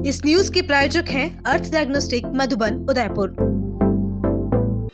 इस न्यूज के प्रायोजक हैं अर्थ डायग्नोस्टिक मधुबन उदयपुर।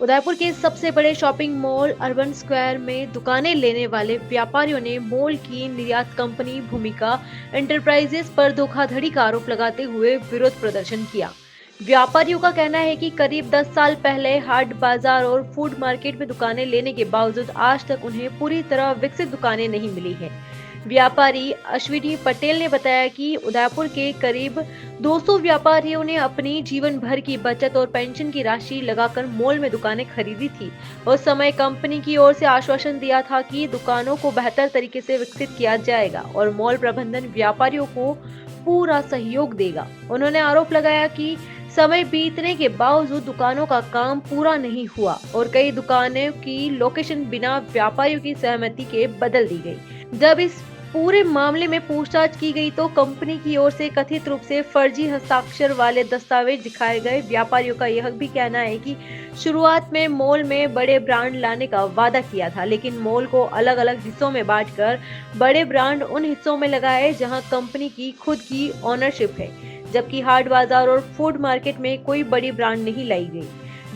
उदयपुर के सबसे बड़े शॉपिंग मॉल अर्बन स्क्वायर में दुकानें लेने वाले व्यापारियों ने मॉल की निर्यात कंपनी भूमिका एंटरप्राइजेस पर धोखाधड़ी का आरोप लगाते हुए विरोध प्रदर्शन किया। व्यापारियों का कहना है कि करीब 10 साल पहले हाट बाजार और फूड मार्केट में दुकानें लेने के बावजूद आज तक उन्हें पूरी तरह विकसित दुकानें नहीं मिली हैं। व्यापारी अश्विनी पटेल ने बताया कि उदयपुर के करीब 200 व्यापारियों ने अपनी जीवन भर की बचत और पेंशन की राशि लगाकर मॉल में दुकानें खरीदी थी। उस समय कंपनी की ओर से आश्वासन दिया था कि दुकानों को बेहतर तरीके से विकसित किया जाएगा और मॉल प्रबंधन व्यापारियों को पूरा सहयोग देगा। उन्होंने आरोप लगाया कि समय बीतने के बावजूद दुकानों का काम पूरा नहीं हुआ और कई दुकानों की लोकेशन बिना व्यापारियों की सहमति के बदल दी गई। जब इस पूरे मामले में पूछताछ की गई तो कंपनी की ओर से कथित रूप से फर्जी हस्ताक्षर वाले दस्तावेज दिखाए गए। व्यापारियों का यह भी कहना है कि शुरुआत में मॉल में बड़े ब्रांड लाने का वादा किया था, लेकिन मॉल को अलग अलग हिस्सों में बांटकर बड़े ब्रांड उन हिस्सों में लगाए जहां कंपनी की खुद की ओनरशिप है, जबकि हाट बाजार और फूड मार्केट में कोई बड़ी ब्रांड नहीं लाई गई।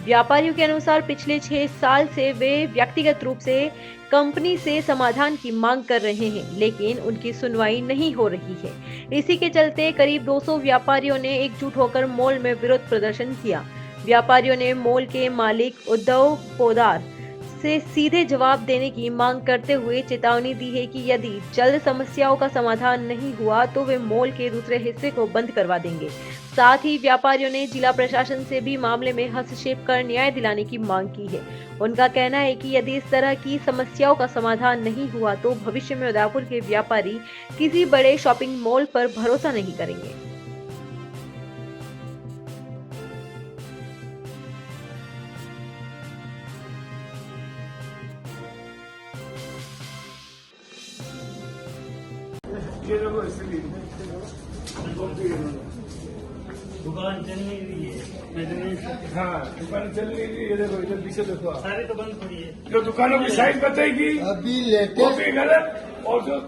व्यापारियों के अनुसार पिछले 6 साल से वे व्यक्तिगत रूप से कंपनी से समाधान की मांग कर रहे हैं, लेकिन उनकी सुनवाई नहीं हो रही है। इसी के चलते करीब 200 व्यापारियों ने एकजुट होकर मॉल में विरोध प्रदर्शन किया। व्यापारियों ने मॉल के मालिक उद्धव पोदार से सीधे जवाब देने की मांग करते हुए चेतावनी दी है कि यदि जल्द समस्याओं का समाधान नहीं हुआ तो वे मॉल के दूसरे हिस्से को बंद करवा देंगे। साथ ही व्यापारियों ने जिला प्रशासन से भी मामले में हस्तक्षेप कर न्याय दिलाने की मांग की है। उनका कहना है कि यदि इस तरह की समस्याओं का समाधान नहीं हुआ तो भविष्य में उदयपुर के व्यापारी किसी बड़े शॉपिंग मॉल पर भरोसा नहीं करेंगे। ये लोग इसलिए दुकान चल नहीं रही है। हाँ, दुकान चल नहीं रही है। देखो इधर पीछे देखो, सारी तो बंद पड़ी है। जो दुकानों की साइज बताएगी अभी वो लेटेस्ट भी गलत, और जो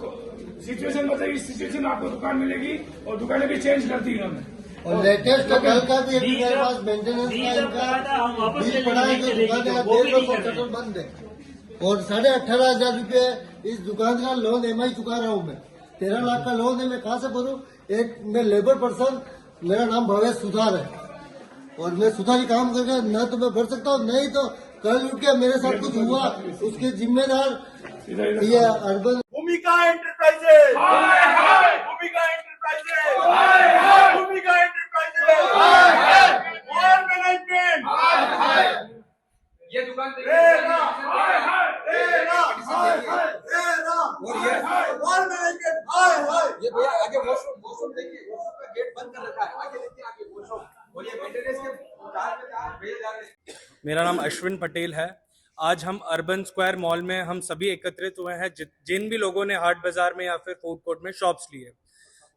सिचुएशन बताएगी सिचुएशन आपको दुकान मिलेगी और दुकानें भी चेंज कर दी इन्होंने। और लेटेस्ट कल का भी बीस मेरे का- पास मेंटेनेंस बीस का का इनका था, हम वापस ले बिल पड़ा है लेंगे, जो लेकिन दुकान का वो भी नहीं 1,500 कर रहे। शटर बंद है और 18,500 रूपये इस दुकान का लोन EMI चुका रहा हूँ मैं। 13 लाख का लोन है, मैं कहाँ से भरूँ? एक मैं लेबर पर्सन, मेरा नाम भवेश सुधार है और मैं सुधारी काम करके न तो मैं भर सकता हूँ, नहीं तो कल उठ के मेरे साथ कुछ हुआ उसके जिम्मेदार ये अर्बन भूमिका एंटरप्राइजेज, भूमिका एंटरप्राइजेज, भूमिका एंटरप्राइजेज, मॉल मैनेजमेंट, ये दुकान मॉल मैनेजमेंट, ये भैया आगे वॉशरूम देखिए, वॉशरूम का गेट बंद कर रखा है, आगे देखिए आगे वॉशरूम, और ये मेंटेनेंस के कार में भेज जा रहे हैं। मेरा नाम अश्विन पटेल है। आज हम अर्बन स्क्वायर मॉल में हम सभी एकत्रित हुए हैं जिन भी लोगों ने हाट बाजार में या फिर फूड कोर्ट में शॉप्स लिए।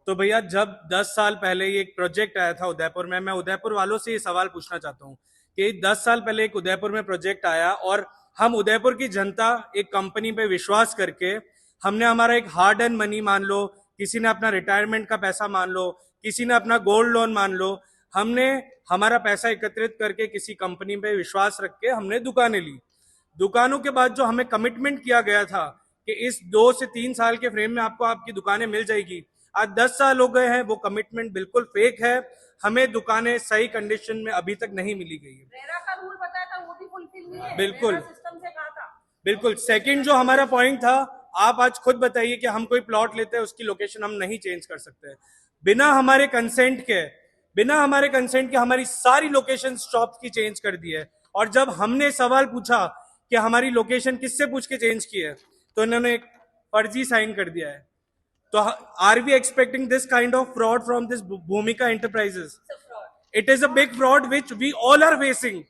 तो भैया जब 10 साल पहले ये एक प्रोजेक्ट आया था उदयपुर में, मैं उदयपुर वालों से ये सवाल पूछना चाहता हूँ कि 10 साल पहले एक उदयपुर में प्रोजेक्ट आया और हम उदयपुर की जनता एक कंपनी पे विश्वास करके हमने हमारा एक हार्ड एंड मनी मान लो, किसी ने अपना रिटायरमेंट का पैसा मान लो, किसी ने अपना गोल्ड लोन मान लो, हमने हमारा पैसा एकत्रित करके किसी कंपनी पे विश्वास रख के हमने दुकानें ली। दुकानों के बाद जो हमें कमिटमेंट किया गया था कि इस 2 से 3 साल के फ्रेम में आपको आपकी दुकानें मिल जाएगी, आज 10 साल हो गए हैं, वो कमिटमेंट बिल्कुल फेक है। हमें दुकानें सही कंडीशन में अभी तक नहीं मिली गई है। रेरा का रूल बताया था वो भी फुलफिल नहीं है। बिल्कुल। रेरा सिस्टम से कहा था। बिल्कुल। सेकंड जो हमारा पॉइंट था, आप आज खुद बताइए कि हम कोई प्लॉट लेते हैं उसकी लोकेशन हम नहीं चेंज कर सकते बिना हमारे कंसेंट के हमारी सारी लोकेशन शॉप की चेंज कर दी है। और जब हमने सवाल पूछा कि हमारी लोकेशन किससे पूछ के चेंज की है तो इन्होंने एक फर्जी साइन कर दिया है। तो are we expecting this kind of fraud from this Bhumika enterprises? It is a big fraud which we all are facing,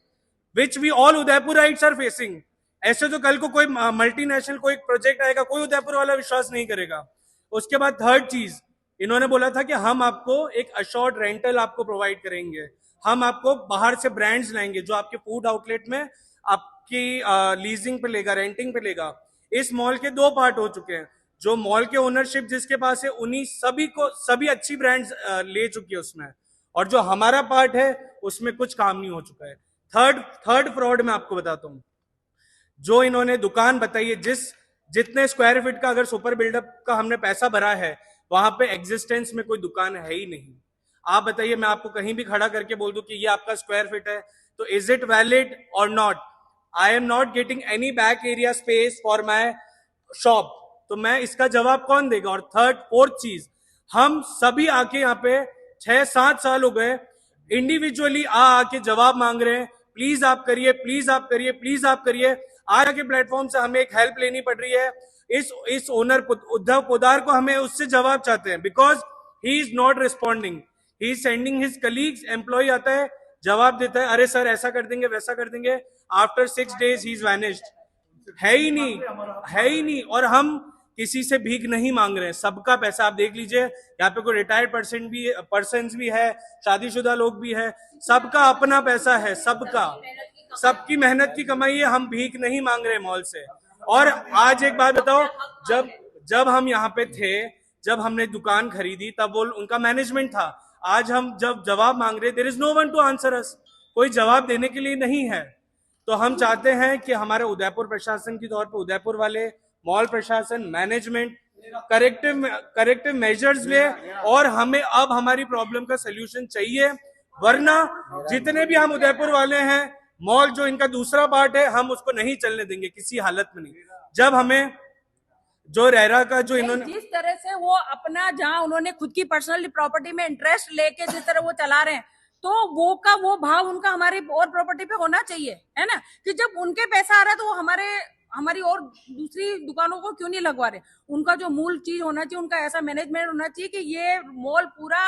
which we all Udaipurites are facing. ऐसे तो कल को कोई मल्टीनेशनल कोई प्रोजेक्ट आएगा, कोई उदयपुर वाला विश्वास नहीं करेगा। उसके बाद थर्ड चीज, इन्होंने बोला था कि हम आपको एक अशोर्ड रेंटल आपको प्रोवाइड करेंगे, हम आपको बाहर से ब्रांड्स लाएंगे जो आपके फूड आउटलेट में आपकी लीजिंग पे लेगा, रेंटिंग पे लेगा। इस मॉल के 2 पार्ट हो चुके हैं। जो मॉल के ओनरशिप जिसके पास है उन्हीं सभी अच्छी ब्रांड्स ले चुकी है उसमें, और जो हमारा पार्ट है उसमें कुछ काम नहीं हो चुका है। थर्ड फ्रॉड मैं आपको बताता हूं, जो इन्होंने दुकान बताई है, जितने स्क्वायर फीट का अगर सुपर बिल्डअप का हमने पैसा भरा है, वहां पे एग्जिस्टेंस में कोई दुकान है ही नहीं। आप बताइए, मैं आपको कहीं भी खड़ा करके बोल दूं कि ये आपका स्क्वायर फीट है, तो इज इट वैलिड और not? I am not getting any back area space for my shop, तो मैं इसका जवाब कौन देगा? और फोर्थ चीज, हम सभी आके यहाँ पे 6-7 साल हो गए, इंडिविजुअली आके जवाब मांग रहे हैं, प्लीज आप करिए, प्लीज आप करिए, प्लीज आप करिए। आज के प्लेटफॉर्म से हमें एक हेल्प लेनी पड़ रही है। इस ओनर उद्धव पोदार को हमें उससे जवाब चाहते हैं, because he is not responding, he is sending his colleagues, employee आता है, जवाब देता है, अरे सर ऐसा कर देंगे, वैसा कर देंगे, after 6 days he is vanished. है ही नहीं, है ही नहीं। और हम किसी से भीख नहीं मांग रहे हैं, सबका पैसा आप देख लीजिए, यहाँ पे कोई रिटायर्ड पर्सन भी है, शादीशुदा लोग भी है, सबका अपना पैसा है, सबकी मेहनत की कमाई है, हम भीख नहीं मांग रहे मॉल से। और आज एक बात बताओ, जब हम यहाँ पे थे, जब हमने दुकान खरीदी, तब वो उनका मैनेजमेंट था। आज हम जब जवाब मांग रहे, there is no one to answer us, कोई जवाब देने के लिए नहीं है। तो हम चाहते हैं कि हमारे उदयपुर प्रशासन की तौर पर उदयपुर वाले, मॉल प्रशासन, मैनेजमेंट करेक्टिव मेजर्स ले, और हमें अब हमारी प्रॉब्लम का सोल्यूशन चाहिए, वरना जितने भी हम उदयपुर वाले हैं, मॉल जो इनका दूसरा पार्ट है, हम उसको नहीं चलने देंगे किसी हालत में नहीं। जब हमें जो रेरा का जो इन्होंने जिस तरह से वो अपना, जहां उन्होंने खुद की पर्सनल प्रॉपर्टी में इंटरेस्ट लेके जिस तरह वो चला रहे हैं, तो वो भाव उनका हमारी और प्रॉपर्टी पे होना चाहिए, है ना? कि जब उनके पैसा आ रहा है तो वो हमारी और दूसरी दुकानों को क्यों नहीं लगवा रहे? उनका जो मूल चीज होना चाहिए, उनका ऐसा मैनेजमेंट होना चाहिए कि ये मॉल पूरा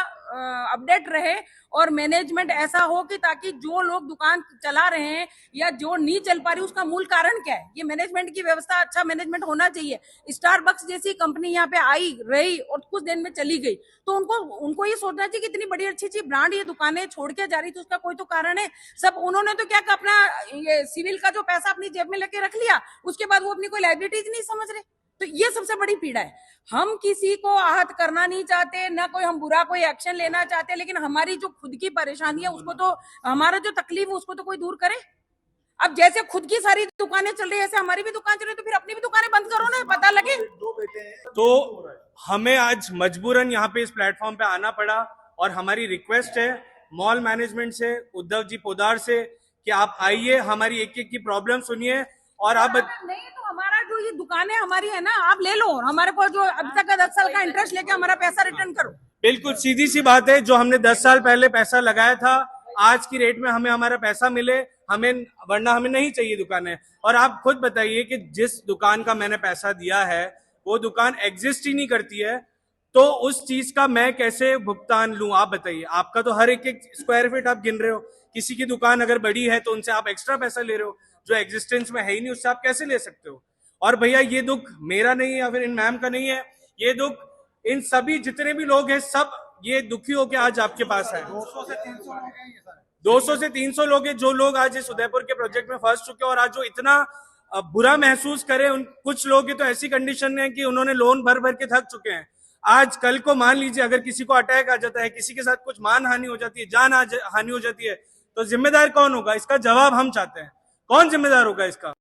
अपडेट रहे, और मैनेजमेंट ऐसा हो कि ताकि जो लोग दुकान चला रहे हैं या जो नहीं चल पा रही, उसका मूल कारण क्या है, ये मैनेजमेंट की व्यवस्था, अच्छा मैनेजमेंट होना चाहिए। स्टारबक्स जैसी कंपनी यहाँ पे आई, रही और कुछ दिन में चली गई, तो उनको ये सोचना चाहिए कि इतनी बड़ी अच्छी ब्रांड ये दुकानें छोड़ के जा रही थी, उसका कोई तो कारण है। सब उन्होंने तो क्या, अपना ये सिविल का जो पैसा अपनी जेब में लेके रख लिया, उसके बाद वो अपनी कोई लाइबिलिटीज नहीं समझ रहे। तो ये सबसे बड़ी पीड़ा है। हम किसी को आहत करना नहीं चाहते, ना कोई हम बुरा कोई एक्शन लेना चाहते, लेकिन हमारी जो खुद की परेशानी है उसको तो, हमारा जो तकलीफ है उसको तो कोई दूर करे। अब जैसे खुद की सारी दुकानें चल रही है, ऐसे हमारी भी दुकान चल रही है, तो फिर अपनी भी दुकानें बंद करो ना, पता लगे। तो हमें आज मजबूरन यहाँ पे इस प्लेटफॉर्म पे आना पड़ा, और हमारी रिक्वेस्ट है मॉल मैनेजमेंट से, उद्धव जी पोदार से, कि आप आइए, हमारी एक एक की प्रॉब्लम सुनिए, और आप नहीं तो हमारा जो ये दुकानें हमारी है ना, आप ले लो, हमारे को जो अब तक का 10 साल का इंटरेस्ट लेके हमारा पैसा रिटर्न करो। बिल्कुल सीधी सी बात है, जो हमने 10 साल पहले पैसा लगाया था, आज की रेट में हमें हमारा पैसा मिले, वरना हमें नहीं चाहिए दुकानें। और आप खुद बताइए कि जिस दुकान का मैंने पैसा दिया है, वो दुकान एग्जिस्ट ही नहीं करती है, तो उस चीज का मैं कैसे भुगतान लूं? आप बताइए। आपका तो हर एक स्क्वायर फीट आप गिन रहे हो, किसी की दुकान अगर बड़ी है तो उनसे आप एक्स्ट्रा पैसा ले रहे हो, जो एग्जिस्टेंस में है ही नहीं, उससे आप कैसे ले सकते हो? और भैया, ये दुख मेरा नहीं है या फिर इन मैम का नहीं है, ये दुख इन सभी जितने भी लोग हैं, सब ये दुखी होके आज आपके पास है। 200 से 300 लोग हैं, जो लोग आज इस उदयपुर के प्रोजेक्ट में फंस चुके हैं, और आज जो इतना बुरा महसूस करे। कुछ लोग तो ऐसी कंडीशन है कि उन्होंने लोन भर भर के थक चुके हैं। आज कल को मान लीजिए अगर किसी को अटैक आ जाता है, किसी के साथ कुछ मान हानि हो जाती है, जान हानि हो जाती है, तो जिम्मेदार कौन होगा? इसका जवाब हम चाहते हैं। कौन जिम्मेदार होगा इसका?